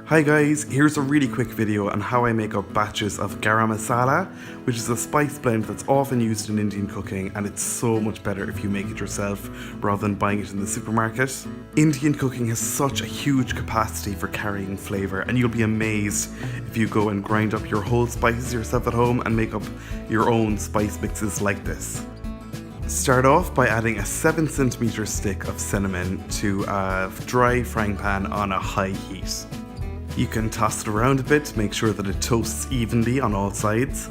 Hi guys, here's a really quick video on how I make up batches of Garam Masala, which is a spice blend that's often used in Indian cooking, and it's so much better if you make it yourself rather than buying it in the supermarket. Indian cooking has such a huge capacity for carrying flavour, and you'll be amazed if you go and grind up your whole spices yourself at home and make up your own spice mixes like this. Start off by adding a 7cm stick of cinnamon to a dry frying pan on a high heat. You can toss it around a bit to make sure that it toasts evenly on all sides.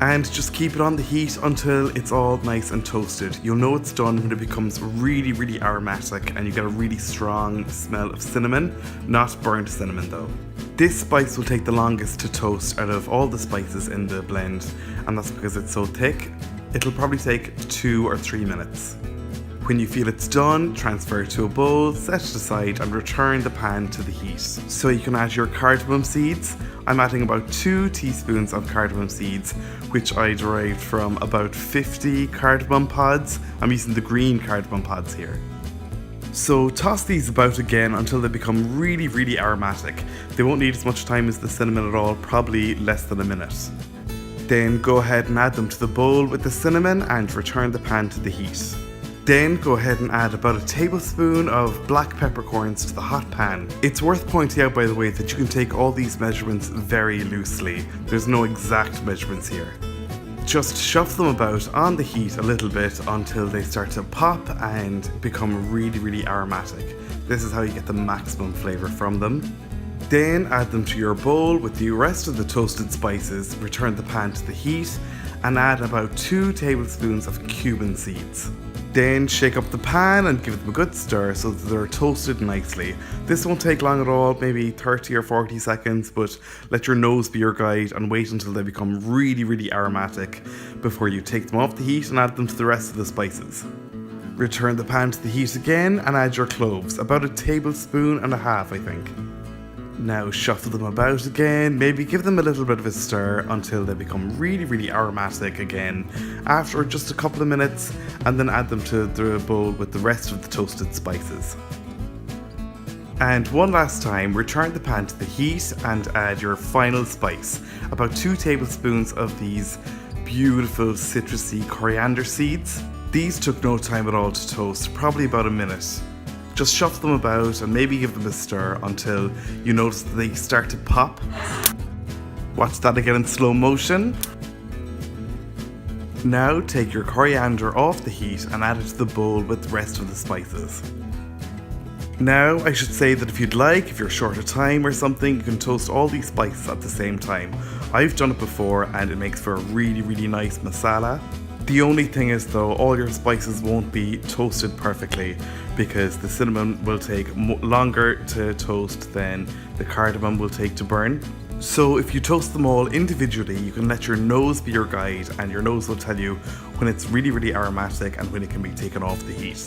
And just keep it on the heat until it's all nice and toasted. You'll know it's done when it becomes really aromatic and you get a really strong smell of cinnamon, not burnt cinnamon though. This spice will take the longest to toast out of all the spices in the blend, and that's because it's so thick. It'll probably take 2 or 3 minutes. When you feel it's done, transfer it to a bowl, set it aside and return the pan to the heat. So you can add your cardamom seeds. I'm adding about 2 teaspoons of cardamom seeds, which I derived from about 50 cardamom pods. I'm using the green cardamom pods here. So toss these about again until they become really aromatic. They won't need as much time as the cinnamon at all, probably less than a minute. Then go ahead and add them to the bowl with the cinnamon and return the pan to the heat. Then go ahead and add about a tablespoon of black peppercorns to the hot pan. It's worth pointing out, by the way, that you can take all these measurements very loosely. There's no exact measurements here. Just shuffle them about on the heat a little bit until they start to pop and become really aromatic. This is how you get the maximum flavour from them. Then add them to your bowl with the rest of the toasted spices, return the pan to the heat and add about 2 tablespoons of cumin seeds. Then shake up the pan and give them a good stir so that they're toasted nicely. This won't take long at all, maybe 30 or 40 seconds, but let your nose be your guide and wait until they become really aromatic before you take them off the heat and add them to the rest of the spices. Return the pan to the heat again and add your cloves, about 1.5 tablespoons I think. Now shuffle them about again, maybe give them a little bit of a stir until they become really aromatic again after just a couple of minutes, and then add them to the bowl with the rest of the toasted spices. And one last time, return the pan to the heat and add your final spice, about 2 tablespoons of these beautiful citrusy coriander seeds. These took no time at all to toast, probably about a minute. Just shuffle them about and maybe give them a stir until you notice that they start to pop. Watch that again in slow motion. Now take your coriander off the heat and add it to the bowl with the rest of the spices. Now I should say that if you'd like, if you're short of time or something, you can toast all these spices at the same time. I've done it before and it makes for a really nice masala. The only thing is though, all your spices won't be toasted perfectly because the cinnamon will take longer to toast than the cardamom will take to burn. So if you toast them all individually, you can let your nose be your guide and your nose will tell you when it's really aromatic and when it can be taken off the heat.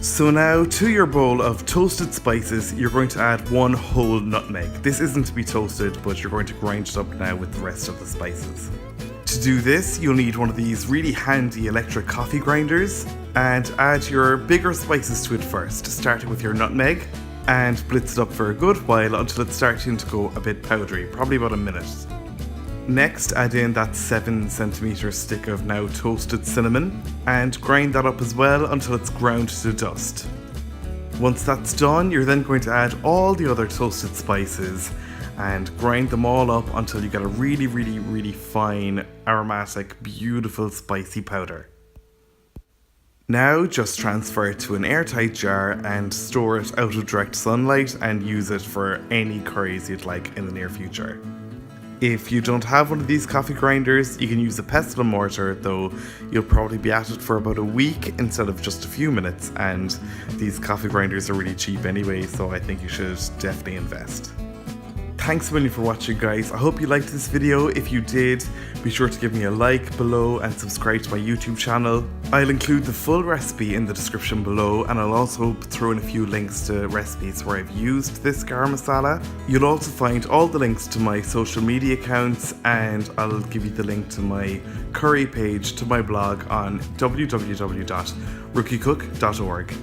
So now to your bowl of toasted spices, you're going to add 1 whole nutmeg. This isn't to be toasted, but you're going to grind it up now with the rest of the spices. To do this, you'll need one of these really handy electric coffee grinders and add your bigger spices to it first, starting with your nutmeg, and blitz it up for a good while until it's starting to go a bit powdery, probably about a minute. Next, add in that 7cm stick of now toasted cinnamon and grind that up as well until it's ground to dust. Once that's done, you're then going to add all the other toasted spices and grind them all up until you get a really fine, aromatic, beautiful, spicy powder. Now just transfer it to an airtight jar and store it out of direct sunlight and use it for any curries you'd like in the near future. If you don't have one of these coffee grinders, you can use a pestle and mortar, though you'll probably be at it for about a week instead of just a few minutes, and these coffee grinders are really cheap anyway, so I think you should definitely invest. Thanks a million for watching, guys. I hope you liked this video. If you did, be sure to give me a like below and subscribe to my YouTube channel. I'll include the full recipe in the description below, and I'll also throw in a few links to recipes where I've used this garam masala. You'll also find all the links to my social media accounts, and I'll give you the link to my curry page to my blog on www.rookiecook.org.